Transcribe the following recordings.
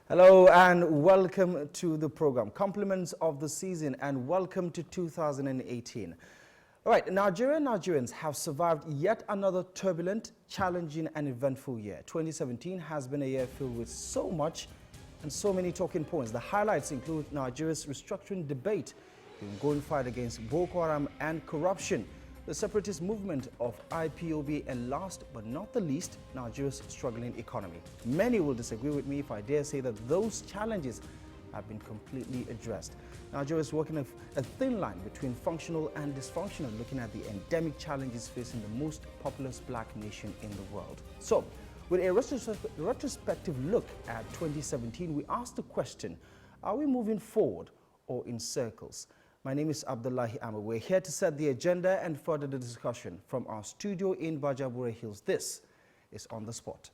Hello and welcome to the program. Compliments of the season and welcome to 2018. All right, Nigerians have survived yet another turbulent, challenging and eventful year. 2017 has been a year filled with so much and so many talking points. The highlights include Nigeria's restructuring debate, the ongoing fight against Boko Haram and corruption, the separatist movement of IPOB, and last but not the least, Nigeria's struggling economy. Many will disagree with me if I dare say that those challenges have been completely addressed. Nigeria is walking a thin line between functional and dysfunctional, looking at the endemic challenges facing the most populous black nation in the world. So, with a retrospective look at 2017, we asked the question, are we moving forward or in circles? My name is Abdullahi Amma. We're here to set the agenda and further the discussion from our studio in Bajabure Hills. This is On the Spot.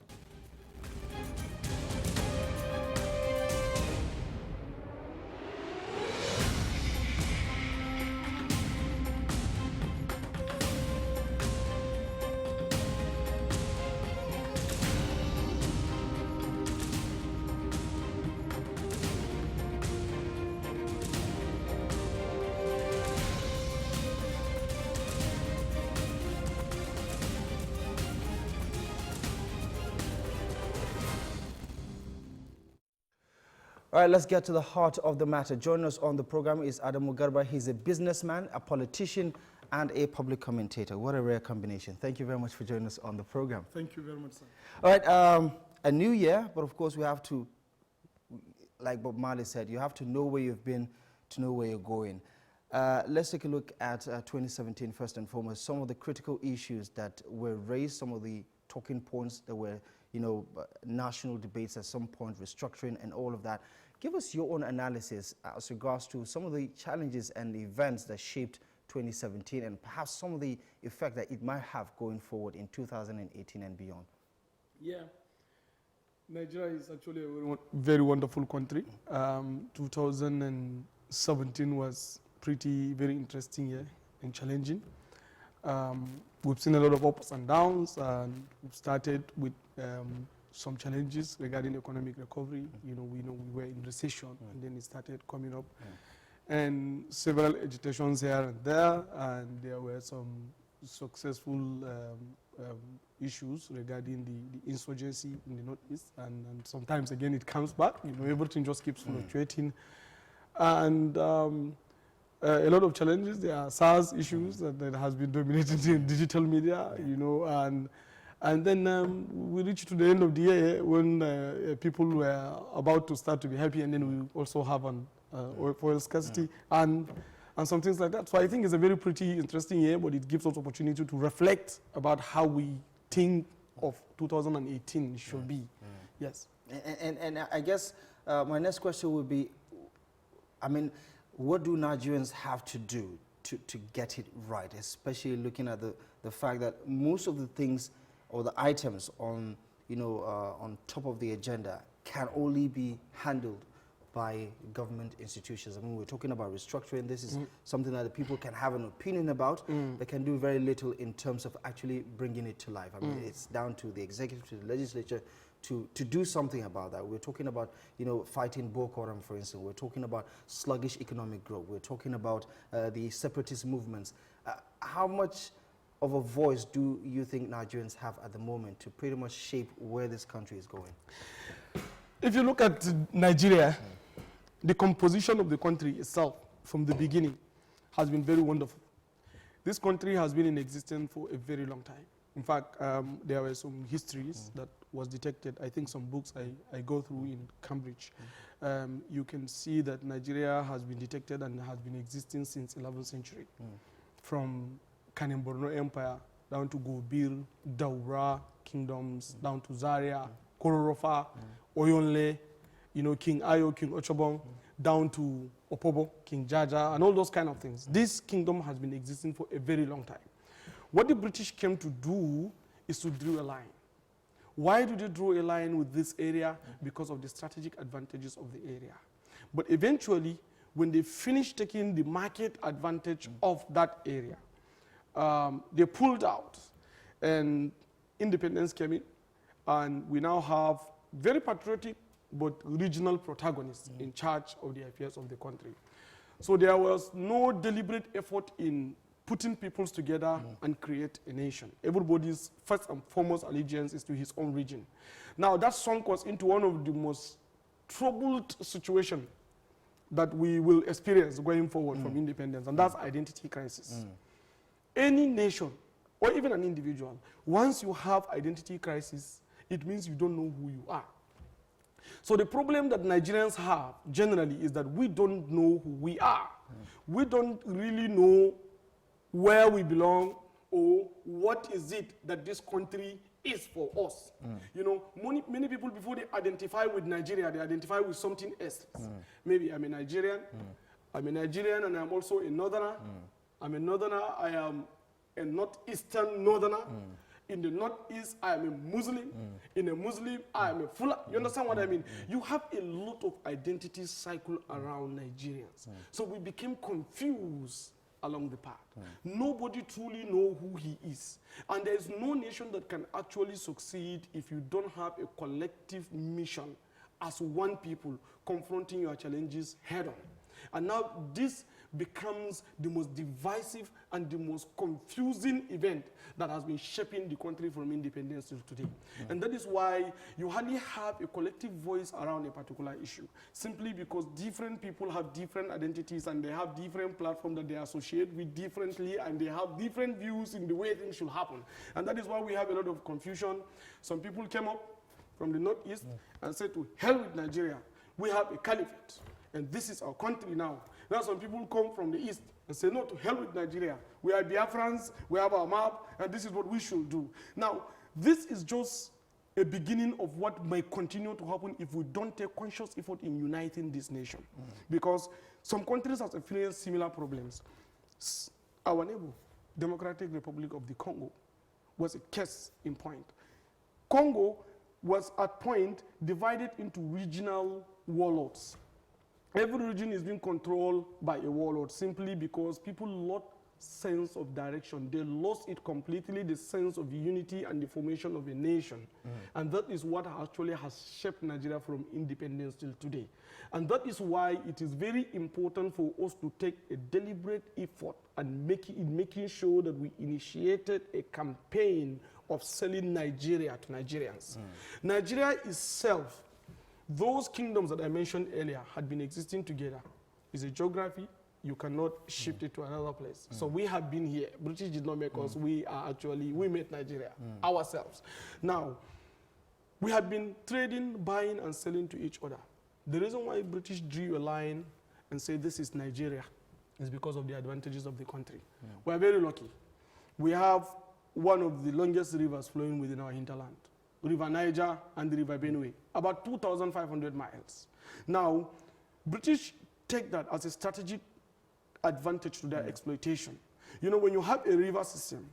All right, let's get to the heart of the matter. Joining us on the program is Adamu Garba. He's a businessman, a politician, and a public commentator. What a rare combination. Thank you very much for joining us on the program. Thank you very much, sir. All right, a new year, but of course we have to, like Bob Marley said, you have to know where you've been to know where you're going. Let's take a look at 2017 first and foremost. Some of the critical issues that were raised, some of the talking points that were, national debates at some point, restructuring and all of that. Give us your own analysis as regards to some of the challenges and the events that shaped 2017 and perhaps some of the effect that it might have going forward in 2018 and beyond. Yeah, Nigeria is actually a very wonderful country. 2017 was very interesting year and challenging. We've seen a lot of ups and downs, and we've started with some challenges regarding economic recovery. We know we were in recession, and then it started coming up, and several agitations here and there, and there were some successful issues regarding the insurgency in the Northeast, and sometimes again it comes back. Everything just keeps fluctuating, and a lot of challenges. There are SARS issues that has been dominated in digital media, and then we reached to the end of the year when people were about to start to be happy, and then we also have an oil scarcity and some things like that. So I think it's a very pretty interesting year, but it gives us opportunity to reflect about how we think of 2018 should be. Yes. And I guess my next question would be, what do Nigerians have to do to get it right, especially looking at the fact that most of the things or the items on top of the agenda can only be handled by government institutions. We're talking about restructuring. This is something that the people can have an opinion about. They can do very little in terms of actually bringing it to life. It's down to the executive, to the legislature, to do something about that. We're talking about, fighting Boko Haram, for instance. We're talking about sluggish economic growth. We're talking about the separatist movements. How much of a voice do you think Nigerians have at the moment to pretty much shape where this country is going? If you look at Nigeria, the composition of the country itself from the beginning has been very wonderful. This country has been in existence for a very long time. In fact, there were some histories that was detected. I think some books I go through in Cambridge. You can see that Nigeria has been detected and has been existing since 11th century. From Kanem Borno Empire down to Gobir, Daura kingdoms, down to Zaria, Kororofa, Oyonle, King Ayo, King Ochobong, down to Opobo, King Jaja, and all those kind of things. This kingdom has been existing for a very long time. What the British came to do is to draw a line. Why do they draw a line with this area? Because of the strategic advantages of the area. But eventually, when they finished taking the market advantage of that area, they pulled out, and independence came in, and we now have very patriotic but regional protagonists in charge of the affairs of the country. So there was no deliberate effort in putting peoples together and create a nation. Everybody's first and foremost allegiance is to his own region. Now that sunk us into one of the most troubled situations that we will experience going forward from independence, and that's identity crisis. Any nation, or even an individual, once you have identity crisis, it means you don't know who you are. So the problem that Nigerians have generally is that we don't know who we are. We don't really know where we belong or what is it that this country is for us. You know, many people, before they identify with Nigeria, they identify with something else. Maybe I'm a Nigerian. I'm a Nigerian and I'm also a northerner. I'm a northerner. I am a northeastern northerner. In the northeast, I am a Muslim. In a Muslim, I am a Fula. You understand what I mean? You have a lot of identity cycle around Nigerians. So we became confused along the path. Nobody truly know who he is. And there is no nation that can actually succeed if you don't have a collective mission as one people confronting your challenges head on. And now this becomes the most divisive and the most confusing event that has been shaping the country from independence till today. And that is why you hardly have a collective voice around a particular issue, simply because different people have different identities and they have different platforms that they associate with differently, and they have different views in the way things should happen. And that is why we have a lot of confusion. Some people came up from the northeast and said, to hell with Nigeria, we have a caliphate and this is our country now. Now some people come from the east and say, no, to hell with Nigeria. We are Biafrans, we have our map, and this is what we should do. Now, this is just a beginning of what may continue to happen if we don't take conscious effort in uniting this nation. Because some countries have experienced similar problems. Our neighbor, Democratic Republic of the Congo, was a case in point. Congo was at point divided into regional warlords. Every region is being controlled by a warlord simply because people lost sense of direction. They lost it completely, the sense of unity and the formation of a nation. And that is what actually has shaped Nigeria from independence till today. And that is why it is very important for us to take a deliberate effort and making sure that we initiated a campaign of selling Nigeria to Nigerians. Nigeria itself, those kingdoms that I mentioned earlier had been existing together. It's a geography. You cannot shift it to another place. So we have been here. British did not make us. We made Nigeria ourselves. Now, we have been trading, buying and selling to each other. The reason why British drew a line and said this is Nigeria is because of the advantages of the country. We are very lucky. We have one of the longest rivers flowing within our hinterland. River Niger and the River Benue, about 2,500 miles. Now, British take that as a strategic advantage to their exploitation. You know, when you have a river system,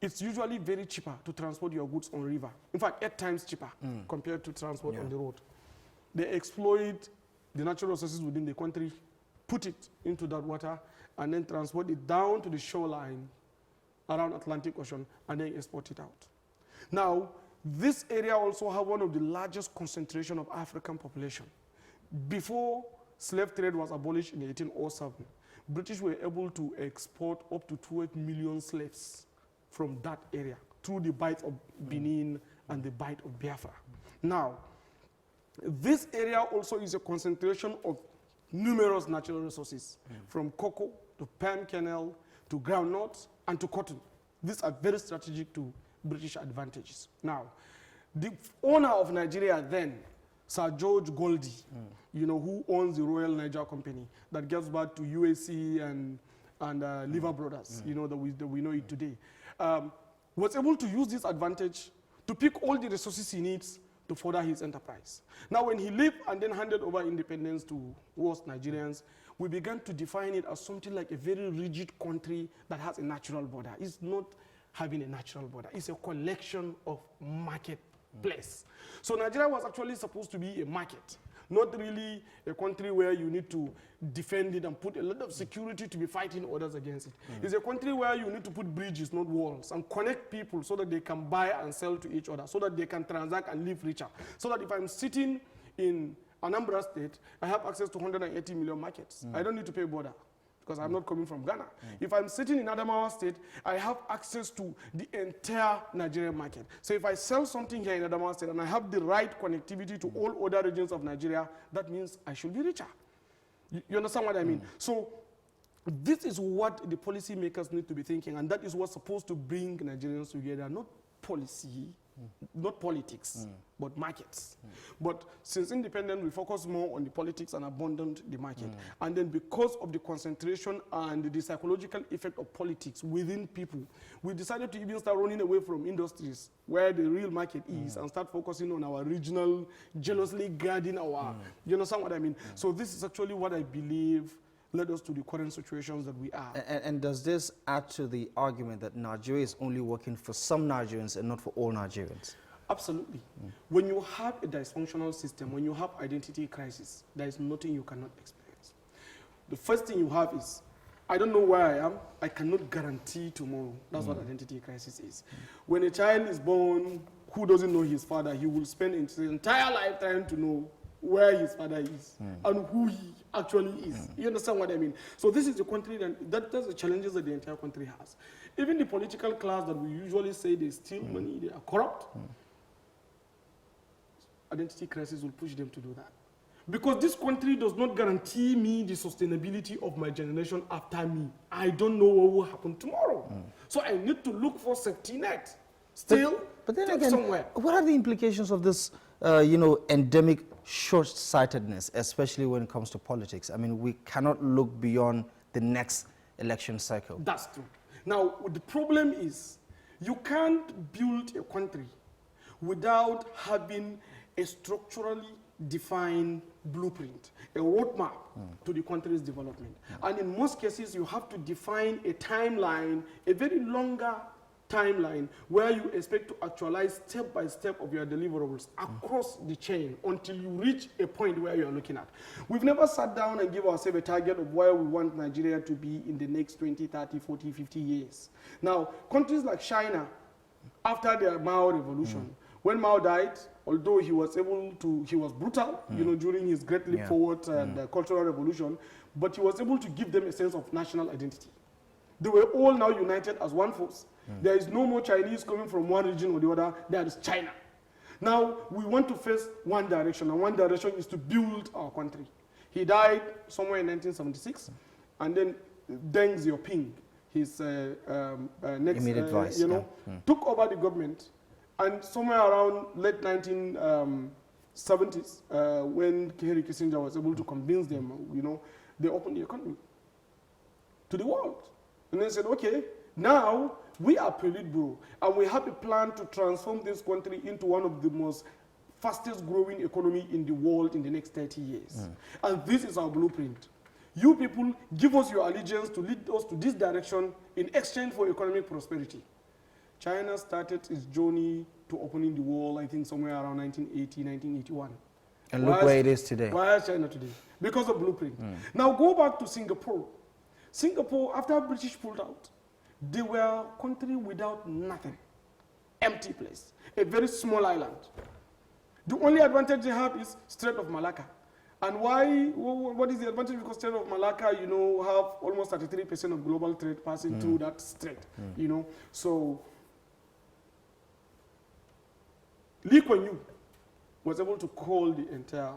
it's usually very cheaper to transport your goods on river. In fact, 8 times cheaper compared to transport on the road. They exploit the natural resources within the country, put it into that water, and then transport it down to the shoreline around Atlantic Ocean, and then export it out. Now, this area also have one of the largest concentration of African population. Before slave trade was abolished in 1807, British were able to export up to 12 million slaves from that area through the Bight of Benin and the Bight of Biafra. Now, this area also is a concentration of numerous natural resources, from cocoa to palm kernel to groundnuts and to cotton. These are very strategic to British advantages. Now, the owner of Nigeria then, Sir George Goldie, you know, who owns the Royal Niger Company that gives back to UAC and Lever Brothers, you know, that we know it today, was able to use this advantage to pick all the resources he needs to further his enterprise. Now, when he left and then handed over independence to us Nigerians, we began to define it as something like a very rigid country that has a natural border. It's not having a natural border. It's a collection of marketplace. So Nigeria was actually supposed to be a market, not really a country where you need to defend it and put a lot of security to be fighting others against it. It's a country where you need to put bridges, not walls, and connect people so that they can buy and sell to each other, so that they can transact and live richer. So that if I'm sitting in Anambra State, I have access to 180 million markets. I don't need to pay border because I'm not coming from Ghana. If I'm sitting in Adamawa State, I have access to the entire Nigerian market. So if I sell something here in Adamawa State and I have the right connectivity to all other regions of Nigeria, that means I should be richer. You understand what I mean? So this is what the policymakers need to be thinking, and that is what's supposed to bring Nigerians together, not policy, not politics, but markets. But since independent, we focus more on the politics and abandoned the market. And then because of the concentration and the psychological effect of politics within people, we decided to even start running away from industries where the real market is and start focusing on our regional, jealously guarding our, you understand what I mean? So this is actually what I believe led us to the current situations that we are. And does this add to the argument that Nigeria is only working for some Nigerians and not for all Nigerians? Absolutely. When you have a dysfunctional system, when you have identity crisis, there is nothing you cannot experience. The first thing you have is, I don't know where I am, I cannot guarantee tomorrow. That's what identity crisis is. When a child is born who doesn't know his father, he will spend his entire life trying to know where his father is and who he actually is. You understand what I mean? So this is the country, that's the challenges that the entire country has. Even the political class that we usually say they steal money, they are corrupt, identity crisis will push them to do that. Because this country does not guarantee me the sustainability of my generation after me. I don't know what will happen tomorrow. So I need to look for safety net. Still, but then again, somewhere. What are the implications of this, endemic short-sightedness, especially when it comes to politics? I mean, we cannot look beyond the next election cycle. That's true. Now, the problem is you can't build a country without having a structurally defined blueprint, a roadmap to the country's development. And in most cases, you have to define a timeline, a very longer timeline, where you expect to actualize step by step of your deliverables across the chain until you reach a point where you are looking at. We've never sat down and give ourselves a target of where we want Nigeria to be in the next 20, 30, 40, 50 years. Now, countries like China, after the Mao revolution, when Mao died, although he was brutal, during his great leap forward and the Cultural Revolution, but he was able to give them a sense of national identity. They were all now united as one force. There is no more Chinese coming from one region or the other. There is China. Now, we want to face one direction, and one direction is to build our country. He died somewhere in 1976, and then Deng Xiaoping, his next, immediate vice, took over the government, and somewhere around late 1970s, when Henry Kissinger was able to convince them, they opened the economy to the world. And they said, okay, now we are Politburo, and we have a plan to transform this country into one of the most fastest growing economy in the world in the next 30 years. And this is our blueprint. You people give us your allegiance to lead us to this direction in exchange for economic prosperity. China started its journey to opening the world, I think, somewhere around 1980, 1981. And look where it is today. Why is China today? Because of blueprint. Now go back to Singapore. Singapore, after British pulled out, they were a country without nothing. Empty place. A very small island. The only advantage they have is Strait of Malacca. And why? What is the advantage? Because Strait of Malacca, have almost 33% of global trade passing through that strait. So Lee Kuan Yew was able to call the entire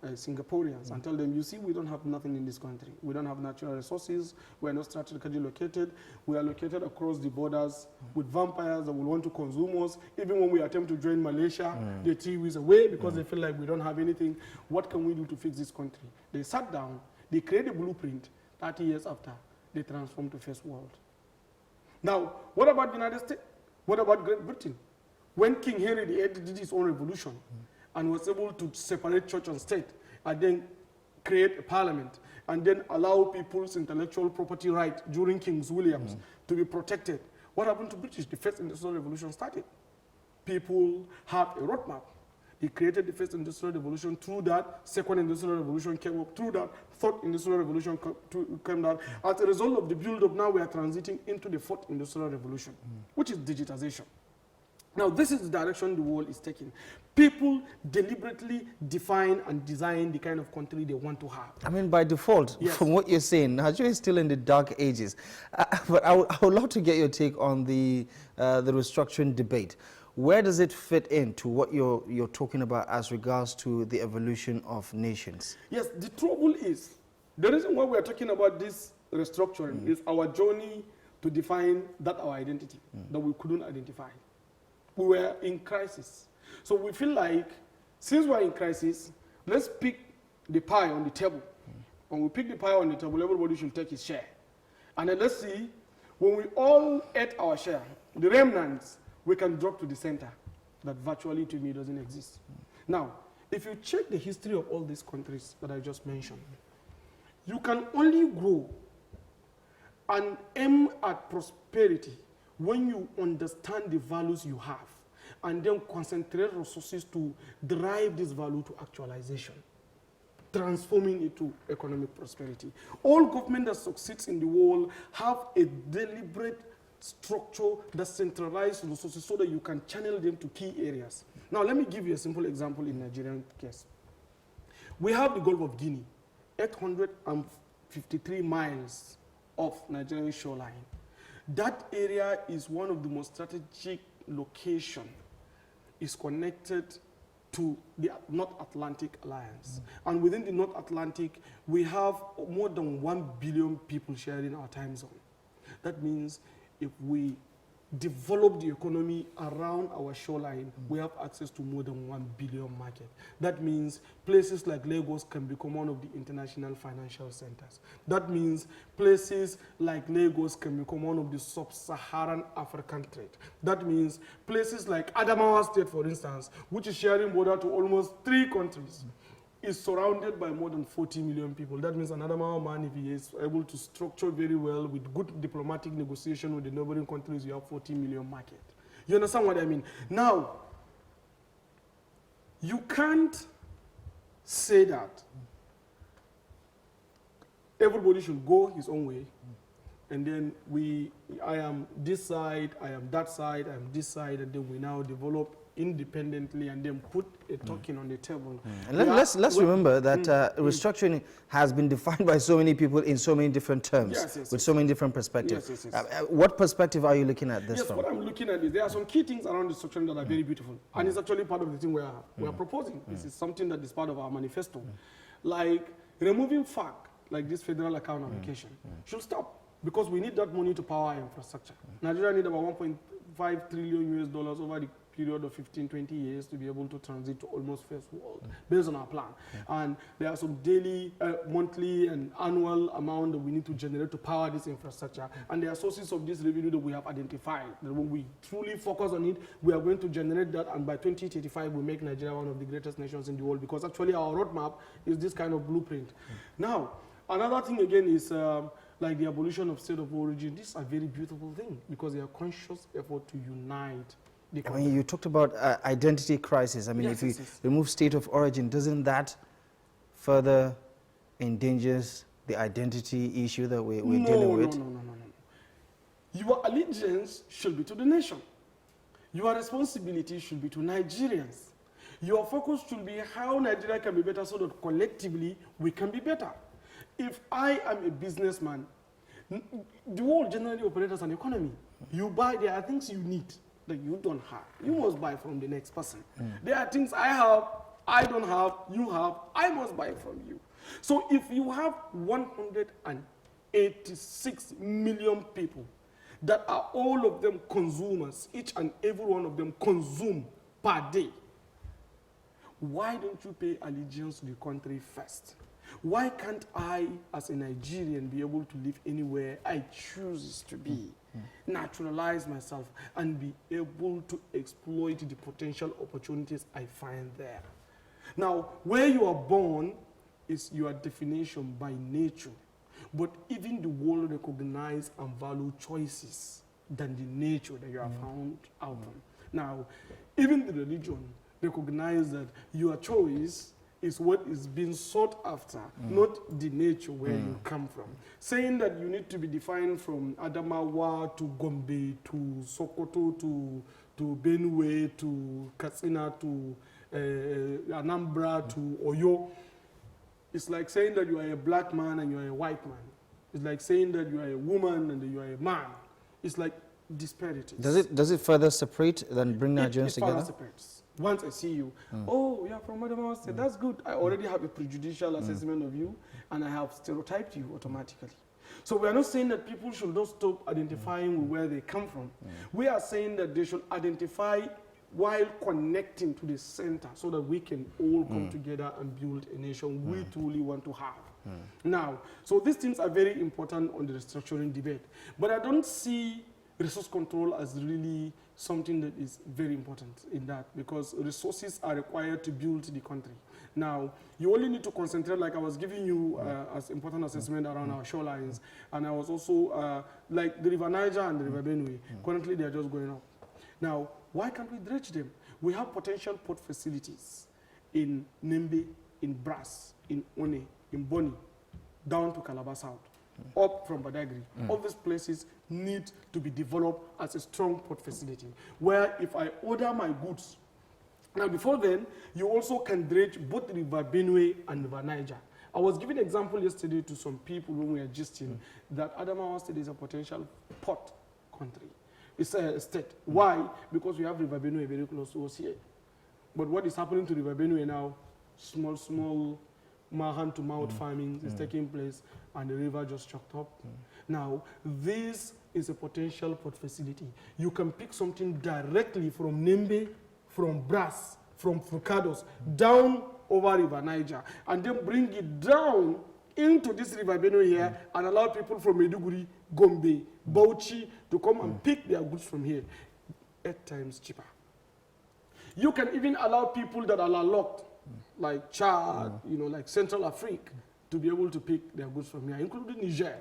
Singaporeans and tell them, you see, we don't have nothing in this country. We don't have natural resources. We are not strategically located. We are located across the borders with vampires that will want to consume us. Even when we attempt to join Malaysia, they tear us away because they feel like we don't have anything. What can we do to fix this country? They sat down, they created a blueprint. 30 years after, they transformed to first world. Now, what about the United States? What about Great Britain? When King Henry VIII did his own revolution, and was able to separate church and state, and then create a parliament, and then allow people's intellectual property right during King William's to be protected. What happened to British? The first industrial revolution started. People have a roadmap. They created the first industrial revolution. Through that, second industrial revolution came up. Through that, third industrial revolution came down. As a result of the build-up, now we are transiting into the fourth industrial revolution, which is digitization. Now, this is the direction the world is taking. People deliberately define and design the kind of country they want to have. I mean, by default, Yes. from what you're saying, Nigeria is still in the dark ages. But I would love to get your take on the restructuring debate. Where does it fit into what you're talking about as regards to the evolution of nations? Yes, the trouble is, the reason why we are talking about this restructuring is our journey to define that our identity that we couldn't identify. We were in crisis. So we feel like, since we're in crisis, let's pick the pie on the table. When we pick the pie on the table, everybody should take his share. And then let's see, when we all ate our share, the remnants, we can drop to the center. That virtually, to me, doesn't exist. Now, if you check the history of all these countries that I just mentioned, you can only grow and aim at prosperity when you understand the values you have and then concentrate resources to drive this value to actualization, transforming it to economic prosperity. All government that succeeds in the world have a deliberate structure that centralizes resources so that you can channel them to key areas. Now, let me give you a simple example in Nigerian case. We have the Gulf of Guinea, 853 miles of Nigerian shoreline. That area is one of the most strategic locations. Is connected to the North Atlantic Alliance. And within the North Atlantic, we have more than 1 billion people sharing our time zone. That means if we develop the economy around our shoreline, we have access to more than 1 billion market. That means places like Lagos can become one of the international financial centers. That means places like Lagos can become one of the sub-Saharan African trade. That means places like Adamawa State, for instance, which is sharing border to almost 3 countries, is surrounded by more than 40 million people. That means an Adamawa man, if he is able to structure very well with good diplomatic negotiation with the neighboring countries, you have 40 million market. You understand what I mean? Now, you can't say that everybody should go his own way, and then I am this side, I am that side, I am this side, and then we now develop independently and then put a token on the table. And let's remember that restructuring has been defined by so many people in so many different terms, with so many different perspectives. What perspective are you looking at this from? What I'm looking at is there are some key things around restructuring that are very beautiful, and it's actually part of the thing we are proposing. This is something that is part of our manifesto. Like removing FAC, like this federal account allocation, should stop, because we need that money to power our infrastructure. Nigeria need about 1.5 trillion US dollars over the period of 15-20 years to be able to transit to almost first world based on our plan. And there are some daily, monthly and annual amount that we need to generate to power this infrastructure. And there are sources of this revenue that we have identified. That when we truly focus on it, we are going to generate that, and by 2035 we make Nigeria one of the greatest nations in the world, because actually our roadmap is this kind of blueprint. Now, another thing again is like the abolition of state of origin. These are very beautiful things because they are conscious effort to unite. I mean, you talked about identity crisis. I mean, if you remove state of origin, doesn't that further endangers the identity issue that we're dealing with? No. Your allegiance should be to the nation. Your responsibility should be to Nigerians. Your focus should be how Nigeria can be better so that collectively we can be better. If I am a businessman, the world generally operates as an economy. You buy, there are things you need that you don't have. You must buy from the next person. There are things I have, I don't have, you have, I must buy from you. So if you have 186 million people that are all of them consumers, each and every one of them consume per day, why don't you pay allegiance to the country first? Why can't I, as a Nigerian, be able to live anywhere I choose to be, naturalize myself, and be able to exploit the potential opportunities I find there? Now, where you are born is your definition by nature, but even the world recognizes and value choices than the nature that you are found out on. Now, even the religion recognizes that your choice is what is being sought after, not the nature where you come from. Saying that you need to be defined from Adamawa to Gombe to Sokoto to to Benue, to Katsina, to Anambra, to Oyo. It's like saying that you are a black man and you are a white man. It's like saying that you are a woman and you are a man. It's like disparities. Does it further separate than bring Nigerians together? It further separates. Once I see you, oh, you are from Adamawa State, that's good. I already have a prejudicial assessment of you, and I have stereotyped you automatically. So we are not saying that people should not stop identifying with where they come from. We are saying that they should identify while connecting to the center so that we can all come together and build a nation we truly want to have. Now, so these things are very important on the restructuring debate. But I don't see resource control as really something that is very important in that, because resources are required to build the country. Now, you only need to concentrate, like I was giving you as important assessment around our shorelines, and I was also, like the River Niger and the River Benue, currently they are just going up. Now, why can't we dredge them? We have potential port facilities in Nembe, in Brass, in One, in Boni, down to Calabar South, up from Badagry. All these places need to be developed as a strong port facility, where if I order my goods, now before then, you also can dredge both River Benue and River Niger. I was giving an example yesterday to some people when we were gisting that Adamawa State is a potential port country. It's a state. Why? Because we have River Benue very close to us here. But what is happening to River Benue now, small hand-to-mouth farming is taking place, and the river just choked up. Now, this is a potential port facility. You can pick something directly from Nembe, from Brass, from Fukados, down over River Niger, and then bring it down into this River Benue here and allow people from Maiduguri, Gombe, Bauchi to come and pick their goods from here 8 times cheaper. You can even allow people that are landlocked, like Chad, like Central Africa, to be able to pick their goods from here, including Niger.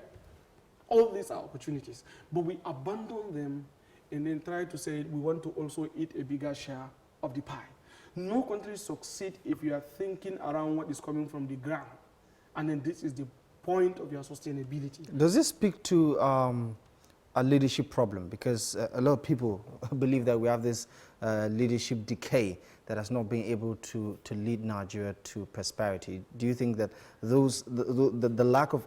All these are opportunities. But we abandon them and then try to say we want to also eat a bigger share of the pie. No country succeeds if you are thinking around what is coming from the ground. And then this is the point of your sustainability. Does this speak to a leadership problem? Because a lot of people believe that we have this leadership decay that has not been able to lead Nigeria to prosperity. Do you think that the lack of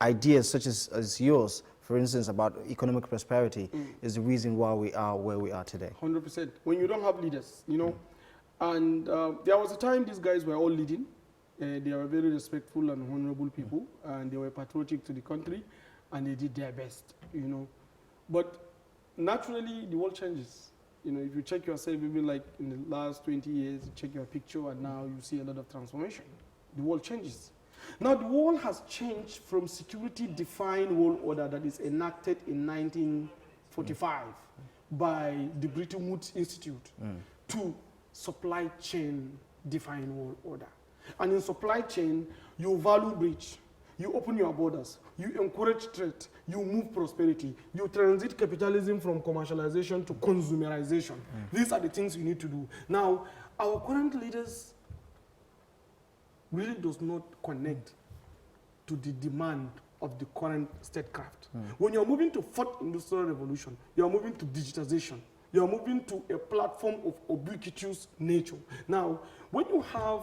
ideas such as yours, for instance, about economic prosperity is the reason why we are where we are today? 100%. When you don't have leaders, and there was a time these guys were all leading. They were very respectful and honorable people, and they were patriotic to the country, and they did their best, But naturally, the world changes. If you check yourself, even like in the last 20 years, you check your picture, and now you see a lot of transformation. The world changes. Now, the world has changed from security-defined world order that is enacted in 1945 by the Bretton Woods Institute to supply chain-defined world order. And in supply chain, you value bridge, you open your borders, you encourage trade, you move prosperity, you transit capitalism from commercialization to consumerization. These are the things you need to do. Now, our current leaders really does not connect to the demand of the current statecraft. When you're moving to fourth industrial revolution, you're moving to digitization. You're moving to a platform of ubiquitous nature. Now, when you have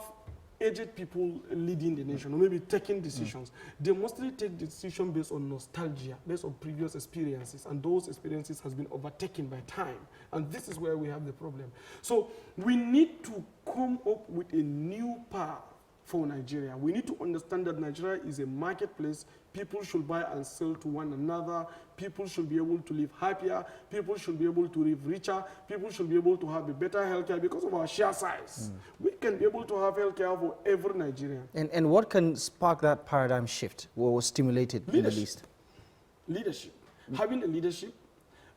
aged people leading the nation, or maybe taking decisions, they mostly take decisions based on nostalgia, based on previous experiences, and those experiences has been overtaken by time. And this is where we have the problem. So we need to come up with a new path for Nigeria. We need to understand that Nigeria is a marketplace. People should buy and sell to one another. People should be able to live happier. People should be able to live richer. People should be able to have a better healthcare because of our share size. We can be able to have healthcare for every Nigerian. And what can spark that paradigm shift or stimulate it in the least? Leadership. Having a leadership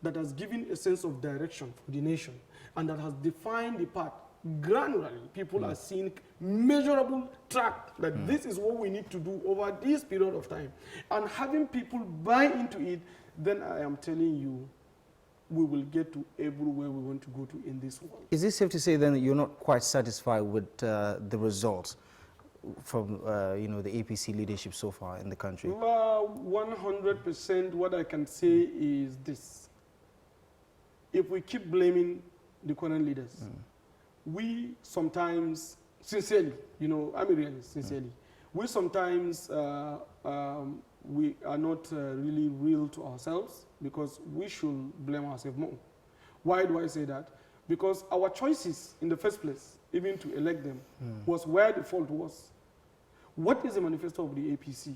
that has given a sense of direction for the nation and that has defined the path. Granularly, people are seeing measurable track that this is what we need to do over this period of time. And having people buy into it, then I am telling you, we will get to everywhere we want to go to in this world. Is it safe to say then that you're not quite satisfied with the results from the APC leadership so far in the country? 100%. What I can say is this. If we keep blaming the current leaders, we sometimes, sincerely, you know, I'm a realist, sincerely, we sometimes, we are not really real to ourselves because we should blame ourselves more. Why do I say that? Because our choices in the first place, even to elect them, was where the fault was. What is the manifesto of the APC?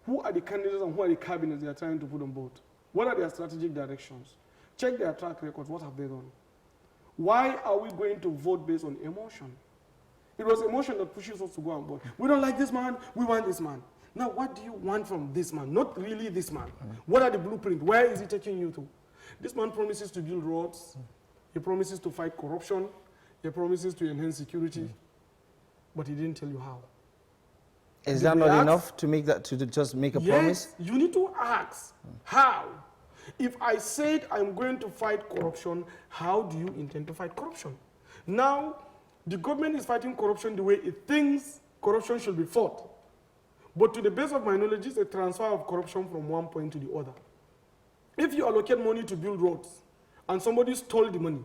Who are the candidates and who are the cabinets they are trying to put on board? What are their strategic directions? Check their track records. What have they done? Why are we going to vote based on emotion? It was emotion that pushes us to go on board. We don't like this man, we want this man. Now, what do you want from this man? Not really this man. What are the blueprints? Where is he taking you to? This man promises to build roads. He promises to fight corruption. He promises to enhance security. But he didn't tell you how. Is that not enough to make that, to just make a promise? Yes, you need to ask how. If I said I'm going to fight corruption, how do you intend to fight corruption? Now, the government is fighting corruption the way it thinks corruption should be fought. But to the best of my knowledge, it's a transfer of corruption from one point to the other. If you allocate money to build roads, and somebody stole the money,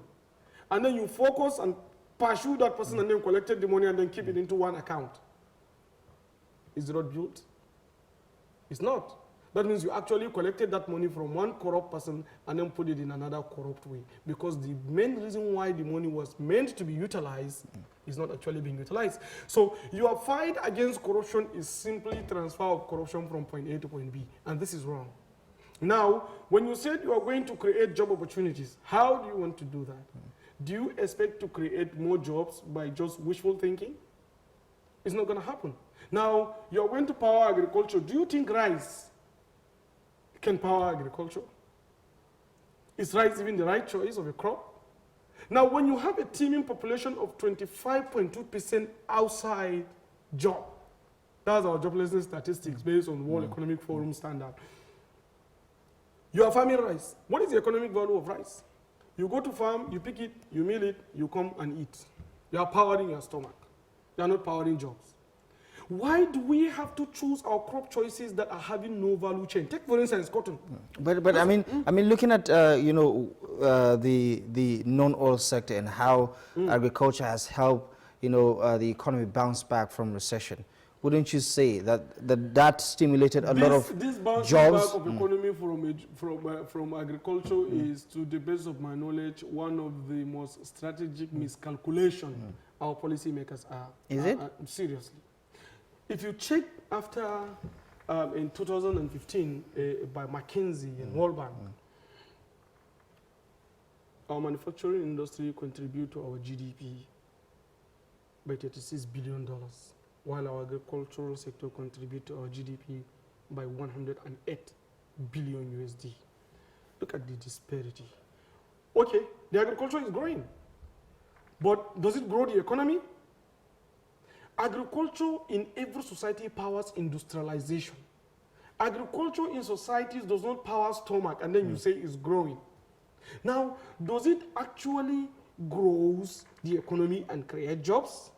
and then you focus and pursue that person and then collected the money and then keep it into one account, is the road built? It's not. That means you actually collected that money from one corrupt person and then put it in another corrupt way. Because the main reason why the money was meant to be utilized is not actually being utilized. So your fight against corruption is simply transfer of corruption from point A to point B. And this is wrong. Now, when you said you are going to create job opportunities, how do you want to do that? Do you expect to create more jobs by just wishful thinking? It's not going to happen. Now, you're going to power agriculture. Do you think rice can power agriculture? Is rice even the right choice of a crop? Now, when you have a teeming population of 25.2% outside job, that's our joblessness statistics based on World Economic Forum standard. You are farming rice. What is the economic value of rice? You go to farm, you pick it, you mill it, you come and eat. You are powering your stomach. You are not powering jobs. Why do we have to choose our crop choices that are having no value chain? Take, for instance, cotton. But I mean, looking at you know, the non-oil sector and how agriculture has helped, you know, the economy bounce back from recession, wouldn't you say that stimulated a lot of this bouncing jobs? back of economy from agriculture is, to the best of my knowledge, one of the most strategic miscalculation our policymakers are. Is it? Seriously. If you check after, in 2015, by McKinsey and World Bank, our manufacturing industry contribute to our GDP by $36 billion, while our agricultural sector contribute to our GDP by 108 billion USD. Look at the disparity. Okay, the agriculture is growing, but does it grow the economy? Agriculture in every society powers industrialization. Agriculture in societies does not power stomach and then you say it's growing. Now, does it actually grows the economy and create jobs?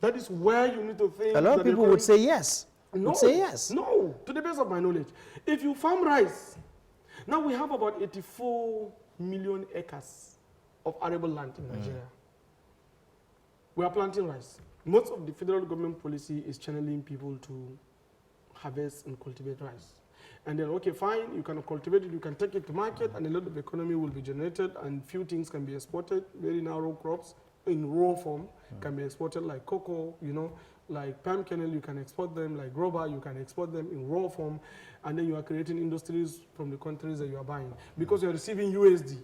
That is where you need to think. A lot of people would say yes. No, would say yes. No, to the best of my knowledge. If you farm rice, now we have about 84 million acres of arable land in Nigeria. We are planting rice. Most of the federal government policy is channeling people to harvest and cultivate rice. And then, okay, fine, you can cultivate it, you can take it to market, and a lot of economy will be generated, and few things can be exported, very narrow crops in raw form can be exported, like cocoa, you know, like palm kernel, you can export them, like rubber, you can export them in raw form, and then you are creating industries from the countries that you are buying. Because you are receiving USD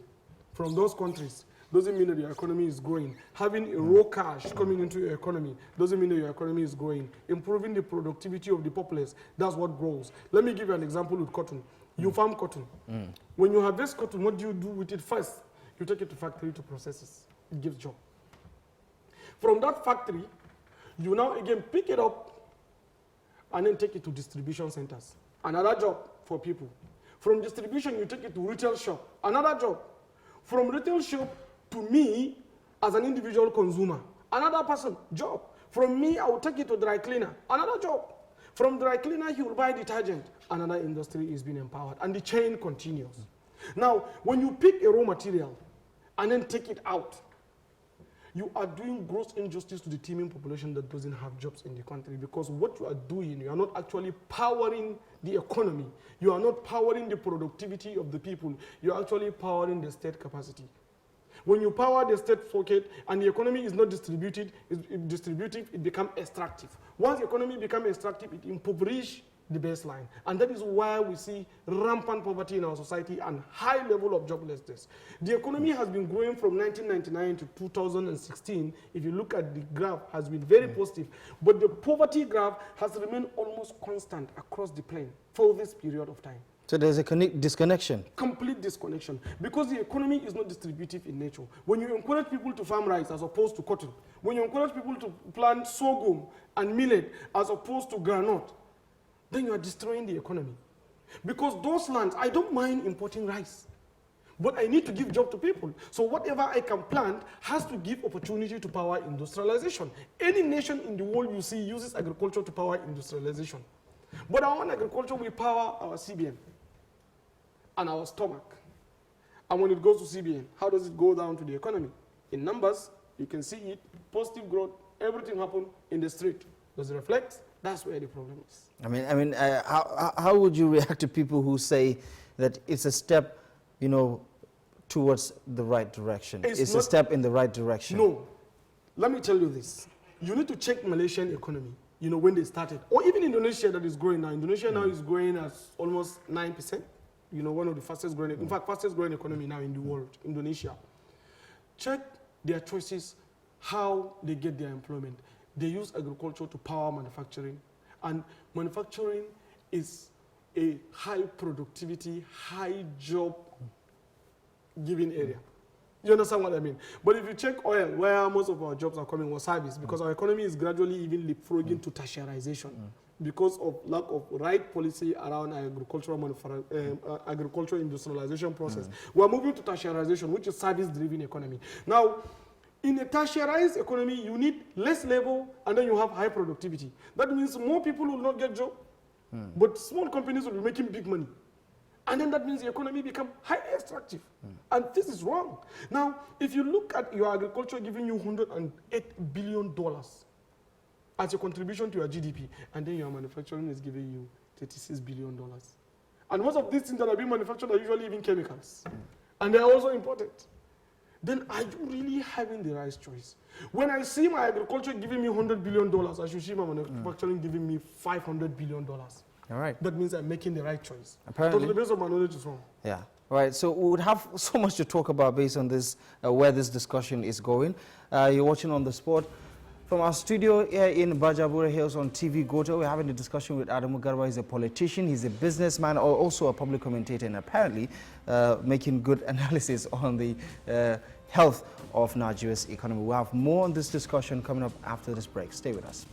from those countries, doesn't mean that your economy is growing. Having a raw cash coming into your economy doesn't mean that your economy is growing. Improving the productivity of the populace, that's what grows. Let me give you an example with cotton. You farm cotton. When you harvest cotton, what do you do with it first? You take it to factory to process it. It gives job. From that factory, you now again pick it up and then take it to distribution centers. Another job for people. From distribution, you take it to retail shop. Another job. From retail shop to me as an individual consumer. Another person, job. From me, I will take it to dry cleaner. Another job. From dry cleaner, he will buy detergent. Another industry is being empowered. And the chain continues. Now, when you pick a raw material and then take it out, you are doing gross injustice to the teeming population that doesn't have jobs in the country, because what you are doing, you are not actually powering the economy. You are not powering the productivity of the people. You are actually powering the state capacity. When you power the state pocket and the economy is not distributed, it becomes extractive. Once the economy becomes extractive, it impoverishes the baseline. And that is why we see rampant poverty in our society and high level of joblessness. The economy has been growing from 1999 to 2016. If you look at the graph, has been very positive. But the poverty graph has remained almost constant across the plain for this period of time. So there's a disconnection. Complete disconnection. Because the economy is not distributive in nature. When you encourage people to farm rice as opposed to cotton, when you encourage people to plant sorghum and millet as opposed to granite, then you are destroying the economy. Because those lands, I don't mind importing rice, but I need to give job to people. So whatever I can plant has to give opportunity to power industrialization. Any nation in the world you see uses agriculture to power industrialization. But our own agriculture, we power our CBN and our stomach. And when it goes to CBN, how does it go down to the economy? In numbers, you can see it, positive growth, everything happen in the street. Does it reflect? That's where the problem is. How would you react to people who say that it's a step, towards the right direction? It's a step in the right direction. No. Let me tell you this. You need to check Malaysian economy, when they started. Or even Indonesia that is growing now. Indonesia now is growing at almost 9%. One of the fastest growing, in fact, fastest growing economy now in the world, Indonesia. Check their choices, how they get their employment. They use agriculture to power manufacturing, and manufacturing is a high productivity, high job giving area. You understand what I mean? But if you check oil, where most of our jobs are coming, was service, because our economy is gradually even leapfrogging to tertiarization because of lack of right policy around agricultural industrialization process. We're moving to tertiarization, which is service-driven economy. Now, in a tertiarized economy, you need less labor, and then you have high productivity. That means more people will not get job, but small companies will be making big money. And then that means the economy become highly extractive. And this is wrong. Now, if you look at your agriculture giving you $108 billion as a contribution to your GDP, and then your manufacturing is giving you $36 billion. And most of these things that are being manufactured are usually even chemicals. And they're also imported. Then are you really having the right choice? When I see my agriculture giving me $100 billion, I should see my manufacturing giving me $500 billion. All right. That means I'm making the right choice. Apparently. So to the best of my knowledge is wrong. Yeah. All right. So we would have so much to talk about based on this, where this discussion is going. You're watching On The Spot. From our studio here in Bajabura Hills on TV Gotel, we're having a discussion with Adamawa State. He's a politician, he's a businessman, or also a public commentator, and apparently making good analysis on the health of Nigeria's economy. We'll have more on this discussion coming up after this break. Stay with us.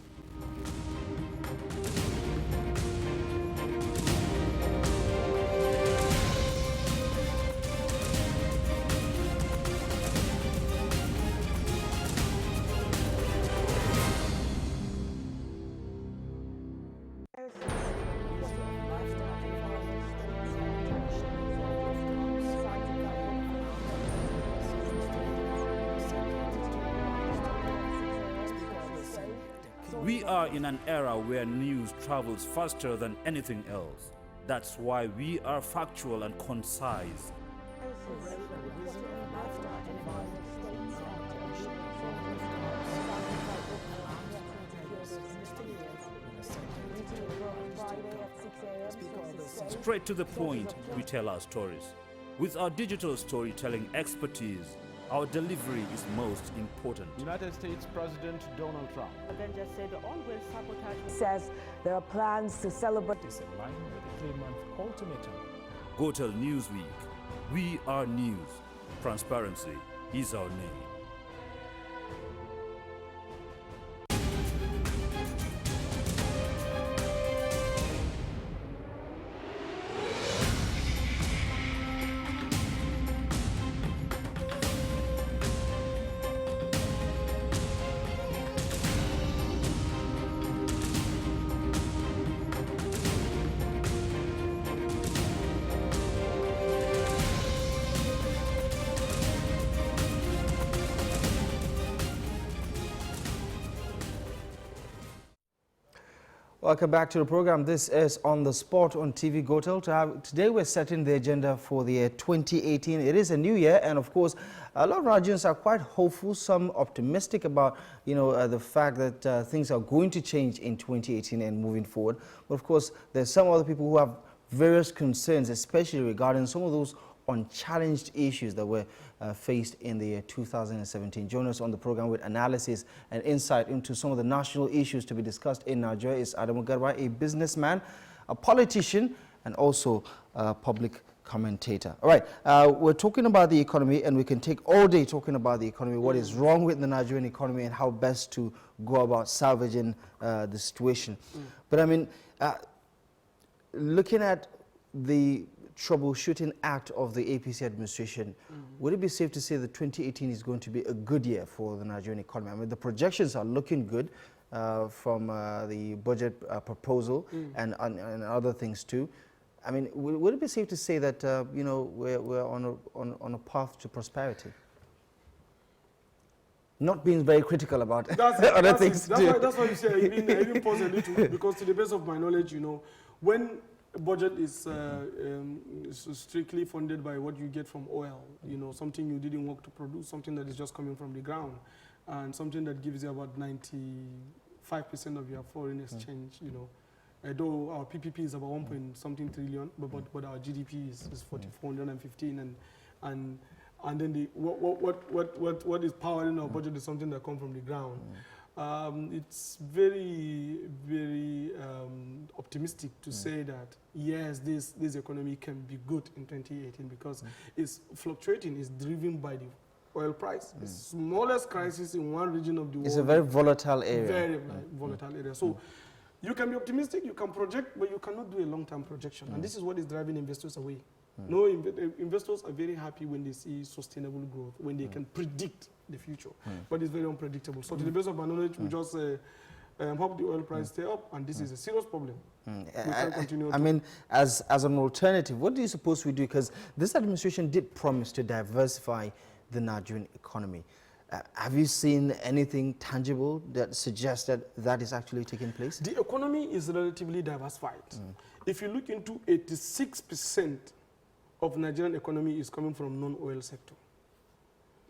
We are in an era where news travels faster than anything else. That's why we are factual and concise. Straight to the point, we tell our stories. With our digital storytelling expertise, our delivery is most important. United States President Donald Trump then just said the ongoing sabotage says there are plans to celebrate is in line with the 3-month ultimatum. Gotel Newsweek. We are news. Transparency is our name. Welcome back to the program. This is On the Spot on TV Gotel. Today we're setting the agenda for the year 2018. It is a new year, and of course, a lot of Nigerians are quite hopeful, some optimistic about, the fact that things are going to change in 2018 and moving forward. But of course, there's some other people who have various concerns, especially regarding some of those unchallenged issues that were faced in the year 2017. Join us on the program with analysis and insight into some of the national issues to be discussed in Nigeria is Adamawa, a businessman, a politician, and also a public commentator. All right, we're talking about the economy, and we can take all day talking about the economy, what is wrong with the Nigerian economy, and how best to go about salvaging the situation. But I mean, looking at the troubleshooting act of the APC administration, would it be safe to say that 2018 is going to be a good year for the Nigerian economy? I mean, the projections are looking good from the budget proposal and other things too. I mean, would it be safe to say that we're on a path to prosperity? Not being very critical about other things too. That's why you say I even pause a little, because to the best of my knowledge, when a budget is strictly funded by what you get from oil, something you didn't work to produce, something that is just coming from the ground, and something that gives you about 95% of your foreign exchange, Though our PPP is about 1.something trillion, but our GDP is 415, and then what is powering our budget is something that comes from the ground. It's very, very optimistic to say that yes, this economy can be good in 2018 because it's fluctuating. It's driven by the oil price. The smallest crisis in one region of the world. It's a very volatile area. Very volatile area. So you can be optimistic, you can project, but you cannot do a long-term projection. And this is what is driving investors away. No, investors are very happy when they see sustainable growth, when they can predict the future. But it's very unpredictable. So to the best of my knowledge, we just hope the oil price stay up, and this is a serious problem. I mean, as an alternative, what do you suppose we do? Because this administration did promise to diversify the Nigerian economy. Have you seen anything tangible that suggests that that is actually taking place? The economy is relatively diversified. If you look into 86% of Nigerian economy is coming from non-oil sector,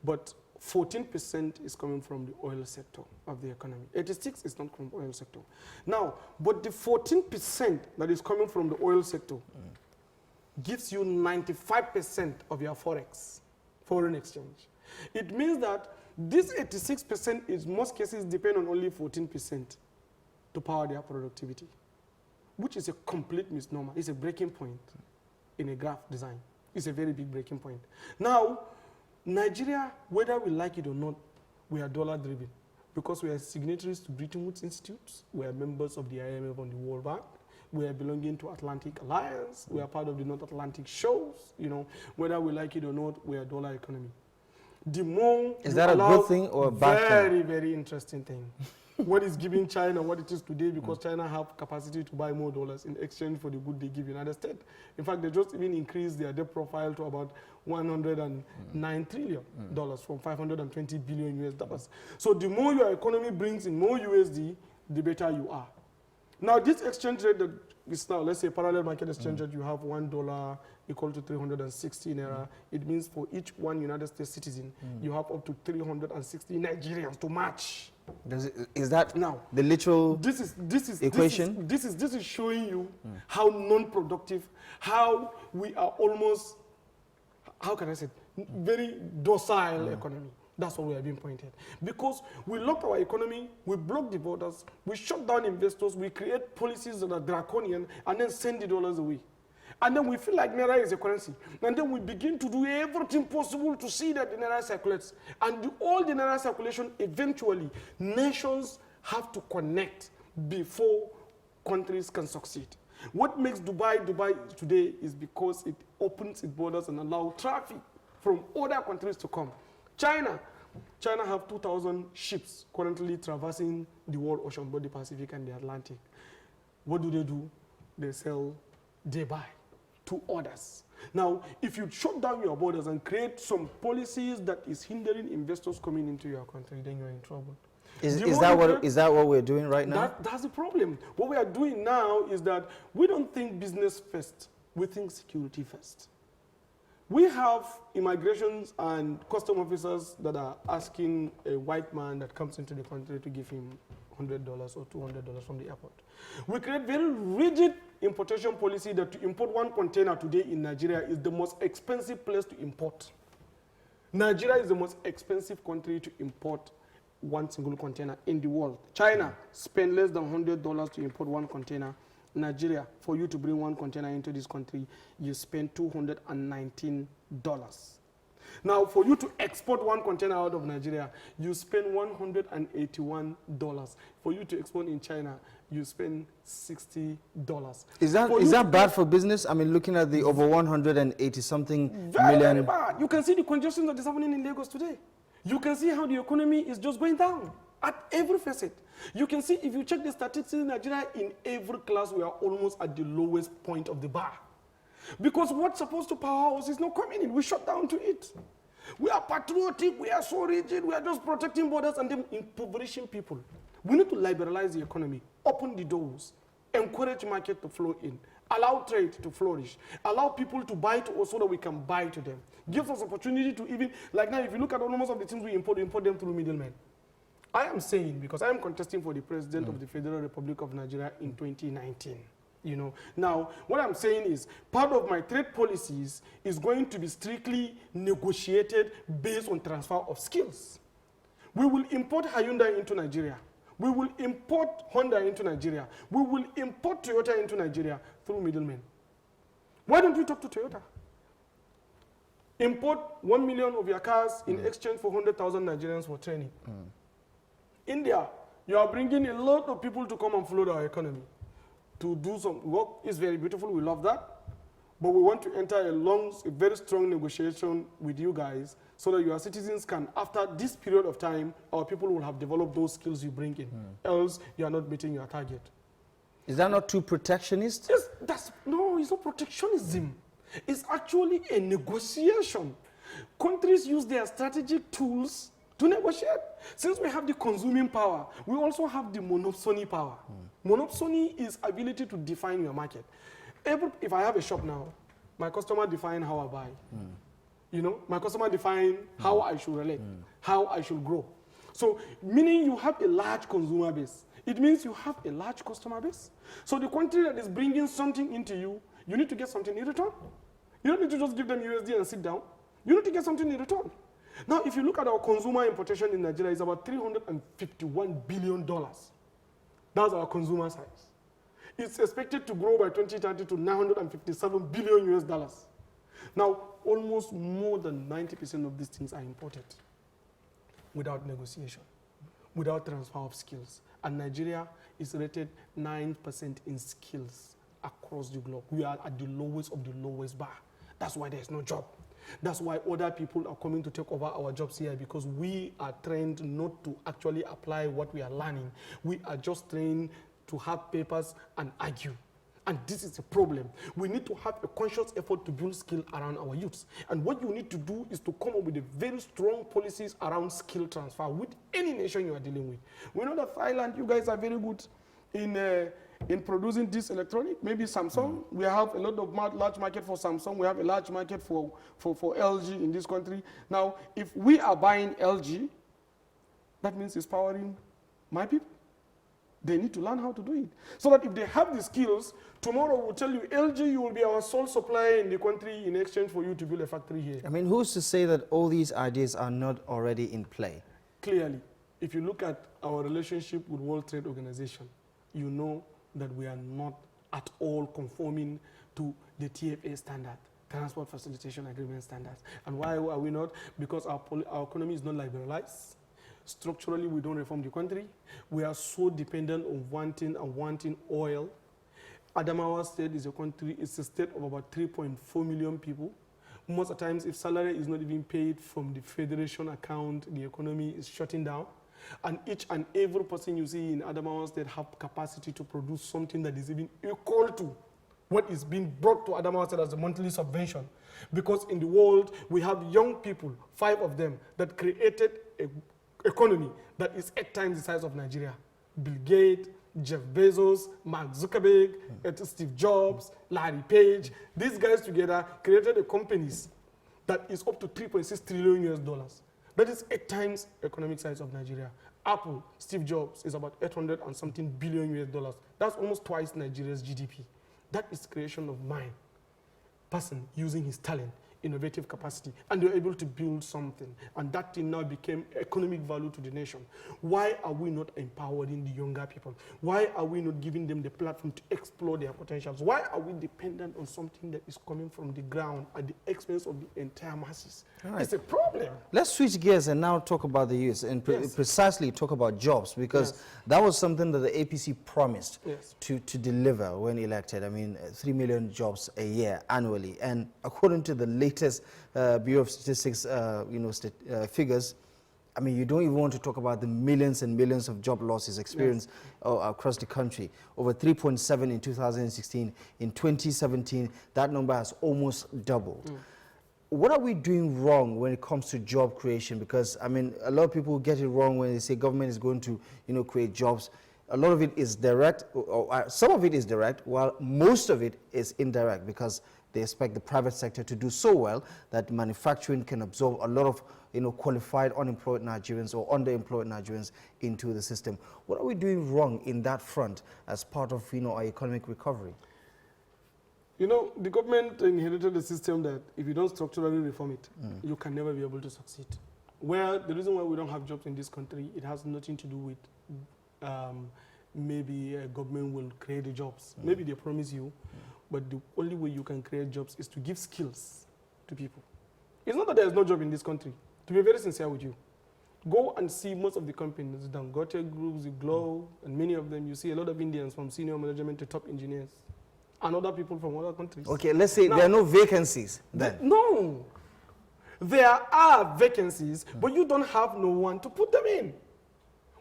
but 14% is coming from the oil sector of the economy. 86 is not from oil sector. Now, but the 14% that is coming from the oil sector gives you 95% of your foreign exchange. It means that this 86% in most cases depend on only 14% to power their productivity, which is a complete misnomer. It's a breaking point in a graph design. It's a very big breaking point. Now, Nigeria, whether we like it or not, we are dollar-driven because we are signatories to Bretton Woods Institutes. We are members of the IMF and the World Bank. We are belonging to Atlantic Alliance. We are part of the North Atlantic shows. Whether we like it or not, we are dollar economy. The more is that a good thing or a bad thing? Very, very interesting thing. What is giving China what it is today, because China have capacity to buy more dollars in exchange for the good they give United States. In fact, they just even increased their debt profile to about $109 trillion from $520 billion US. So the more your economy brings in more USD, the better you are. Now this exchange rate that is now, let's say parallel market exchange rate, you have $1 equal to 360 naira. It means for each one United States citizen, you have up to 360 Nigerians to match. Is that now the literal equation? This is showing you how non-productive, how we are almost, how can I say, very docile economy. That's what we are being pointed. Because we lock our economy, we block the borders, we shut down investors, we create policies that are draconian, and then send the dollars away. And then we feel like Naira is a currency. And then we begin to do everything possible to see that the Naira circulates. And all the Naira circulation, eventually, nations have to connect before countries can succeed. What makes Dubai today is because it opens its borders and allows traffic from other countries to come. China have 2,000 ships currently traversing the world ocean, both the Pacific and the Atlantic. What do? They sell, they buy to others. Now, if you shut down your borders and create some policies that is hindering investors coming into your country, then you're in trouble. Is that what we're doing right now? That's the problem. What we are doing now is that we don't think business first. We think security first. We have immigrations and custom officers that are asking a white man that comes into the country to give him $100 or $200 from the airport. We create very rigid importation policy that to import one container today in Nigeria is the most expensive place to import. Nigeria is the most expensive country to import one single container in the world. China spend less than $100 to import one container. Nigeria, for you to bring one container into this country, you spend $219. Now, for you to export one container out of Nigeria, you spend $181. For you to export in China, you spend $60. Is that bad for business? I mean, looking at the over 180-something million. Very bad. You can see the congestion that is happening in Lagos today. You can see how the economy is just going down at every facet. You can see, if you check the statistics in Nigeria, in every class, we are almost at the lowest point of the bar. Because what's supposed to power us is not coming in. We shut down to it. We are patriotic, we are so rigid, we are just protecting borders and then impoverishing people. We need to liberalize the economy, open the doors, encourage market to flow in, allow trade to flourish, allow people to buy to us so that we can buy to them. Gives us opportunity to even, like now, if you look at almost of the things we import them through middlemen. I am saying, because I am contesting for the president of the Federal Republic of Nigeria in 2019. You know, now what I'm saying is part of my trade policies is going to be strictly negotiated based on transfer of skills. We will import Hyundai into Nigeria. We will import Honda into Nigeria. We will import Toyota into Nigeria through middlemen. Why don't we talk to Toyota? Import 1 million of your cars in exchange for 100,000 Nigerians for training. India, you are bringing a lot of people to come and float our economy. To do some work is very beautiful, we love that. But we want to enter a very strong negotiation with you guys so that your citizens can, after this period of time, our people will have developed those skills you bring in. Else, you are not meeting your target. Is that not too protectionist? Yes, no, it's not protectionism. It's actually a negotiation. Countries use their strategic tools to negotiate. Since we have the consuming power, we also have the monopsony power. Monopsony is ability to define your market. If I have a shop now, my customer define how I buy. You know, my customer define how I should relate, how I should grow. So, meaning you have a large consumer base. It means you have a large customer base. So the country that is bringing something into you, you need to get something in return. You don't need to just give them USD and sit down. You need to get something in return. Now, if you look at our consumer importation in Nigeria, it's about $351 billion. That's our consumer size. It's expected to grow by 2030 to $957 billion US. Now, almost more than 90% of these things are imported without negotiation, without transfer of skills. And Nigeria is rated 9% in skills across the globe. We are at the lowest of the lowest bar. That's why there's no job. That's why other people are coming to take over our jobs here, because we are trained not to actually apply what we are learning. We are just trained to have papers and argue. And this is a problem. We need to have a conscious effort to build skill around our youths. And what you need to do is to come up with a very strong policies around skill transfer with any nation you are dealing with. We know that Thailand, you guys are very good in producing this electronic. Maybe Samsung, we have a lot of large market for Samsung. We have a large market for LG in this country. Now, if we are buying LG, that means it's powering my people. They need to learn how to do it. So that if they have the skills, tomorrow we'll tell you, LG, you will be our sole supplier in the country in exchange for you to build a factory here. I mean, who's to say that all these ideas are not already in play? Clearly, if you look at our relationship with World Trade Organization, you know that we are not at all conforming to the TFA standard, Transport Facilitation Agreement standards. And why are we not? Because our economy is not liberalized. Structurally, we don't reform the country. We are so dependent on wanting oil. Adamawa State is a state of about 3.4 million people. Most of the times, if salary is not even paid from the federation account, the economy is shutting down. And each and every person you see in Adamawa State have capacity to produce something that is even equal to what is being brought to Adamawa State as a monthly subvention. Because in the world, we have young people, 5 of them, that created a economy that is 8 times the size of Nigeria. Bill Gates, Jeff Bezos, Mark Zuckerberg, Steve Jobs, Larry Page. These guys together created a companies that is up to 3.6 trillion US dollars. That is 8 times economic size of Nigeria. Apple, Steve Jobs, is about 800 and something billion US dollars. That's almost twice Nigeria's GDP. That is creation of mind. Person using his talent, innovative capacity, and they're able to build something. And that thing now became economic value to the nation. Why are we not empowering the younger people? Why are we not giving them the platform to explore their potentials? Why are we dependent on something that is coming from the ground at the expense of the entire masses? Right. It's a problem. Let's switch gears and now talk about the youth and precisely talk about jobs, because that was something that the APC promised to deliver when elected. I mean, 3 million jobs a year annually. And according to the latest Bureau of Statistics figures, I mean, you don't even want to talk about the millions and millions of job losses experienced across the country. Over 3.7 in 2016. In 2017, that number has almost doubled. What are we doing wrong when it comes to job creation? Because, I mean, a lot of people get it wrong when they say government is going to, create jobs. A lot of it is direct, or some of it is direct, while most of it is indirect, because they expect the private sector to do so well that manufacturing can absorb a lot of, qualified unemployed Nigerians or underemployed Nigerians into the system. What are we doing wrong in that front as part of, our economic recovery? The government inherited a system that if you don't structurally reform it, you can never be able to succeed. Well, the reason why we don't have jobs in this country, it has nothing to do with maybe a government will create the jobs. Maybe they promise you, but the only way you can create jobs is to give skills to people. It's not that there is no job in this country. To be very sincere with you, go and see most of the companies, the Gotel groups, the Glow, and many of them, you see a lot of Indians from senior management to top engineers, and other people from other countries. Okay, let's say there are no vacancies then. No. There are vacancies, but you don't have no one to put them in.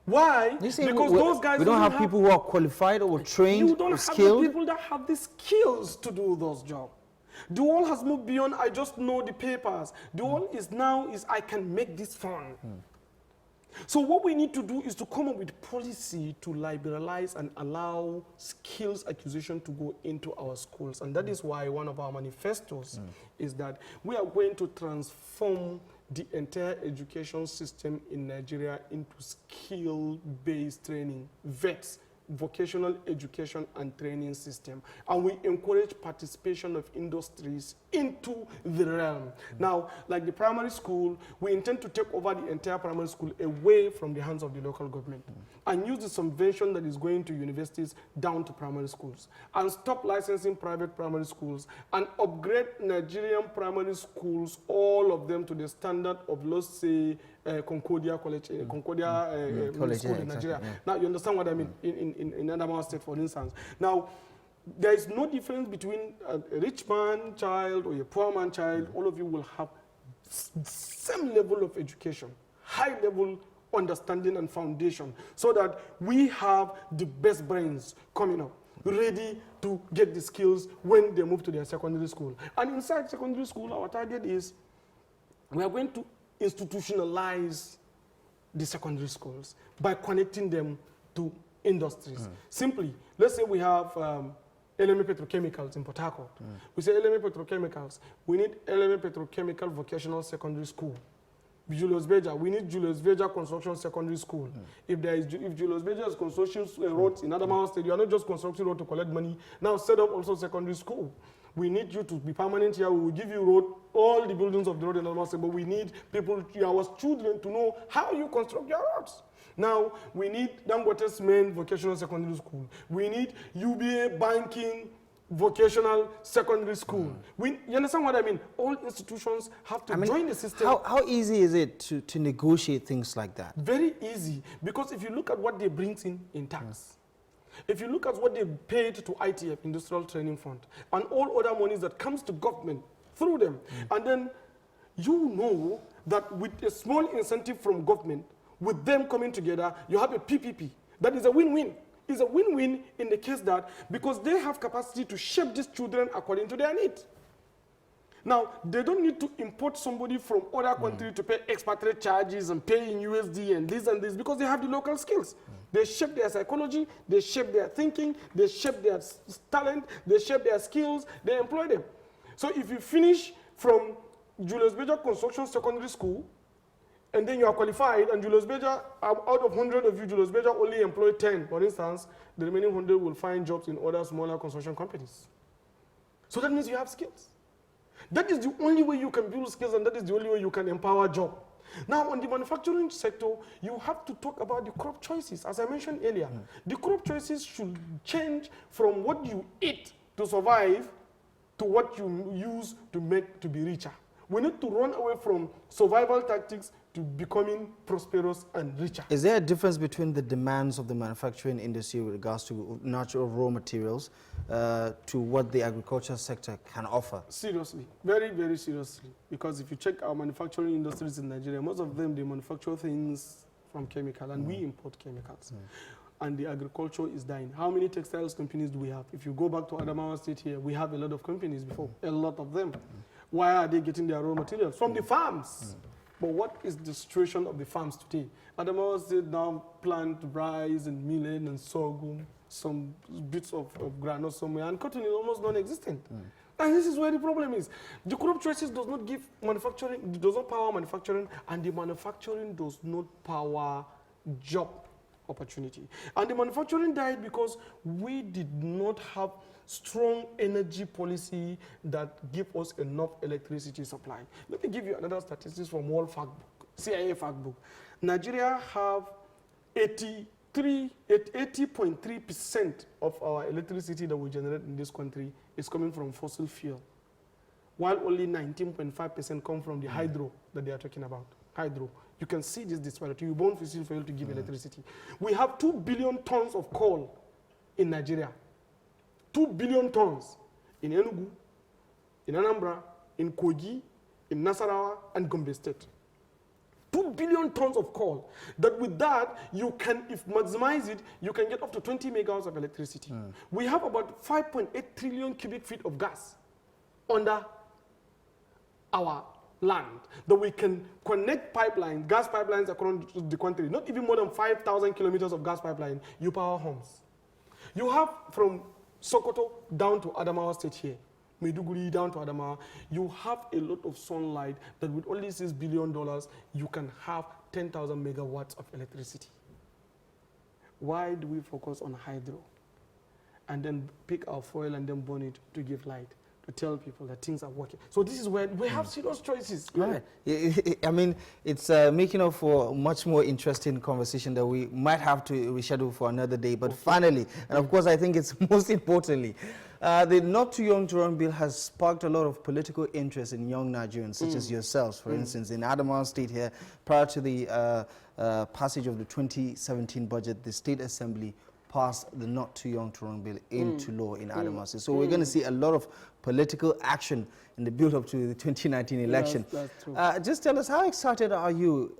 Why? You say because those guys we don't have people who are qualified or trained or skilled. You don't have the people that have the skills to do those jobs. The world has moved beyond, I just know the papers. The world is now, I can make this fun. So what we need to do is to come up with policy to liberalize and allow skills acquisition to go into our schools. And that is why one of our manifestos is that we are going to transform the entire education system in Nigeria into skill-based training, VETs, vocational education and training system. And we encourage participation of industries into the realm. Now, like the primary school, we intend to take over the entire primary school away from the hands of the local government and use the subvention that is going to universities down to primary schools, and stop licensing private primary schools, and upgrade Nigerian primary schools, all of them to the standard of, let's say, Concordia College, College School in Nigeria. Now, you understand what I mean in Adamawa State, for instance. Now, there is no difference between a rich man child or a poor man child. All of you will have same level of education, high level understanding and foundation, so that we have the best brains coming up, ready to get the skills when they move to their secondary school. And inside secondary school, our target is we are going to institutionalize the secondary schools by connecting them to industries. Simply, let's say we have LMA Petrochemicals in Port Harcourt. We say LMA Petrochemicals, we need LMA Petrochemical Vocational Secondary School. Julius Berger, we need Julius Berger Construction Secondary School. If Julius Berger is construction roads in Adamawa State, you are not just constructing road to collect money. Now set up also secondary school. We need you to be permanent here. We will give you road, all the buildings of the road in Adamawa State, but we need people, our children, to know how you construct your roads. Now, we need Dangote's main vocational secondary school. We need UBA banking vocational secondary school. You understand what I mean? All institutions have to join the system. How easy is it to negotiate things like that? Very easy, because if you look at what they bring in tax, if you look at what they paid to ITF, Industrial Training Fund, and all other monies that comes to government through them, and then you know that with a small incentive from government, with them coming together, you have a PPP. That is a win-win. It's a win-win in the case that, because they have capacity to shape these children according to their needs. Now, they don't need to import somebody from other country to pay expatriate charges and pay in USD and this because they have the local skills. They shape their psychology, they shape their thinking, they shape their talent, they shape their skills, they employ them. So if you finish from Julius Berger Construction Secondary School, and then you are qualified, and Julius Berger, out of 100 of you, Julius Berger only employ 10, for instance, the remaining 100 will find jobs in other smaller construction companies. So that means you have skills. That is the only way you can build skills, and that is the only way you can empower jobs. Now, on the manufacturing sector, you have to talk about the crop choices. As I mentioned earlier, the crop choices should change from what you eat to survive to what you use to be richer. We need to run away from survival tactics to becoming prosperous and richer. Is there a difference between the demands of the manufacturing industry with regards to natural raw materials to what the agriculture sector can offer? Seriously, very, very seriously. Because if you check our manufacturing industries in Nigeria, most of them, they manufacture things from chemical, and we import chemicals. And the agriculture is dying. How many textiles companies do we have? If you go back to Adamawa State here, we have a lot of companies before, a lot of them. Why are they getting their raw materials? From the farms. But what is the situation of the farms today? Adamawa State now plant rice and millet and sorghum, some bits of granite somewhere, and cotton is almost non-existent. And this is where the problem is. The crop choices does not give manufacturing, it does not power manufacturing, and the manufacturing does not power job opportunity. And the manufacturing died because we did not have strong energy policy that give us enough electricity supply. Let me give you another statistics from World Factbook, CIA Factbook. Nigeria have 80.3% of our electricity that we generate in this country is coming from fossil fuel, while only 19.5% come from the hydro that they are talking about. Hydro. You can see this disparity. You burn fossil fuel to give electricity. We have 2 billion tons of coal in Nigeria. 2 billion tons in Enugu, in Anambra, in Kogi, in Nasarawa, and Gombe State. 2 billion tons of coal. That with that, you can, if maximize it, you can get up to 20 megawatts of electricity. We have about 5.8 trillion cubic feet of gas under our land that we can connect pipelines, gas pipelines across the country. Not even more than 5,000 kilometers of gas pipeline, you power homes. You have from Sokoto down to Adamawa State here, Maiduguri down to Adamawa, you have a lot of sunlight that with only $6 billion, you can have 10,000 megawatts of electricity. Why do we focus on hydro and then pick our fuel and then burn it to give light, to tell people that things are working? So this is where we have serious choices. Right. I mean, it's making up for a much more interesting conversation that we might have to reschedule for another day. But finally, and of course I think it's most importantly, the Not Too Young to Run bill has sparked a lot of political interest in young Nigerians, such as yourselves. For instance, in Adamawa State here, prior to the passage of the 2017 budget, the State Assembly passed the Not Too Young to Run bill into law in Adamawa State. So we're going to see a lot of political action in the build-up to the 2019 election. That's true. Just tell us, how excited are you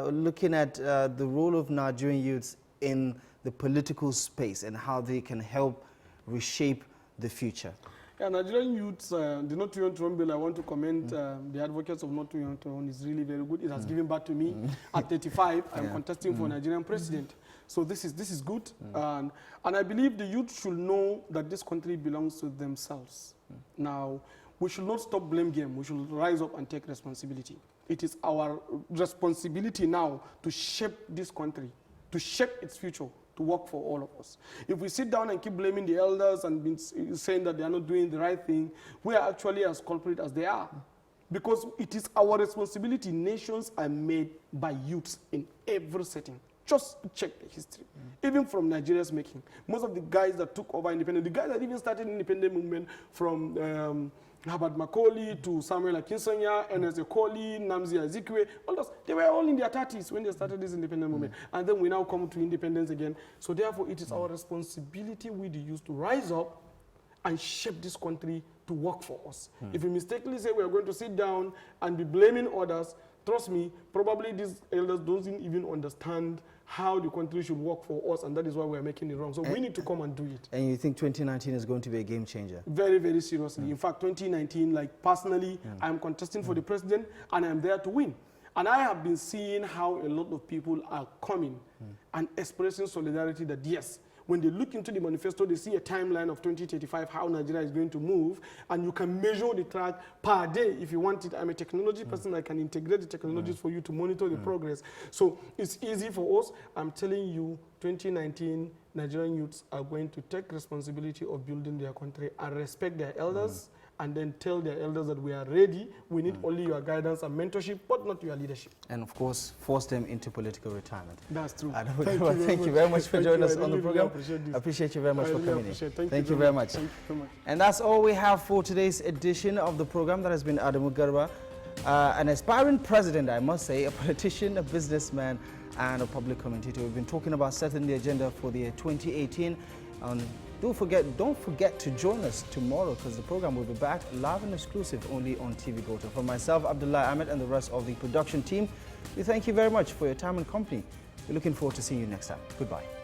looking at the role of Nigerian youths in the political space and how they can help reshape the future? Yeah, Nigerian youths, the Not Too Young to Run bill, I want to commend the advocates of Not Too Young to Run. Is really very good. It has given back to me. At 35, I'm contesting for Nigerian president. So this is good. And I believe the youth should know that this country belongs to themselves. Now, we should not stop blame game. We should rise up and take responsibility. It is our responsibility now to shape this country, to shape its future, to work for all of us. If we sit down and keep blaming the elders and saying that they are not doing the right thing, we are actually as culprit as they are. Because it is our responsibility. Nations are made by youths in every setting. Just check the history. Even from Nigeria's making. Most of the guys that took over independence, the guys that even started independent movement from Herbert Macaulay to Samuel Akinsanya, Ernest Ekoli, Nnamdi Azikiwe, all those, they were all in their 30s when they started this independent movement. And then we now come to independence again. So therefore, it is our responsibility with the youth to rise up and shape this country to work for us. If we mistakenly say we are going to sit down and be blaming others, trust me, probably these elders don't even understand how the country should work for us, and that is why we are making it wrong. So we need to come and do it. And you think 2019 is going to be a game changer? Very, very seriously. In fact, 2019, like personally, I'm contesting for the president and I'm there to win. And I have been seeing how a lot of people are coming and expressing solidarity that yes, when they look into the manifesto, they see a timeline of 2035, how Nigeria is going to move, and you can measure the track per day if you want it. I'm a technology person. I can integrate the technologies for you to monitor the progress. So it's easy for us. I'm telling you, 2019, Nigerian youths are going to take responsibility of building their country and respect their elders, and then tell their elders that we are ready. We need only your guidance and mentorship, but not your leadership. And of course, force them into political retirement. That's true. Thank you very much for joining us on the program. I appreciate you very much for coming in. Thank you very much. Thank you very much. And that's all we have for today's edition of the program. That has been Adamu Garba, an aspiring president, I must say, a politician, a businessman, and a public commentator. We've been talking about setting the agenda for the year 2018. Don't forget to join us tomorrow, because the program will be back live and exclusive only on TV Gotel. For myself, Abdullah Ahmed, and the rest of the production team, we thank you very much for your time and company. We're looking forward to seeing you next time. Goodbye.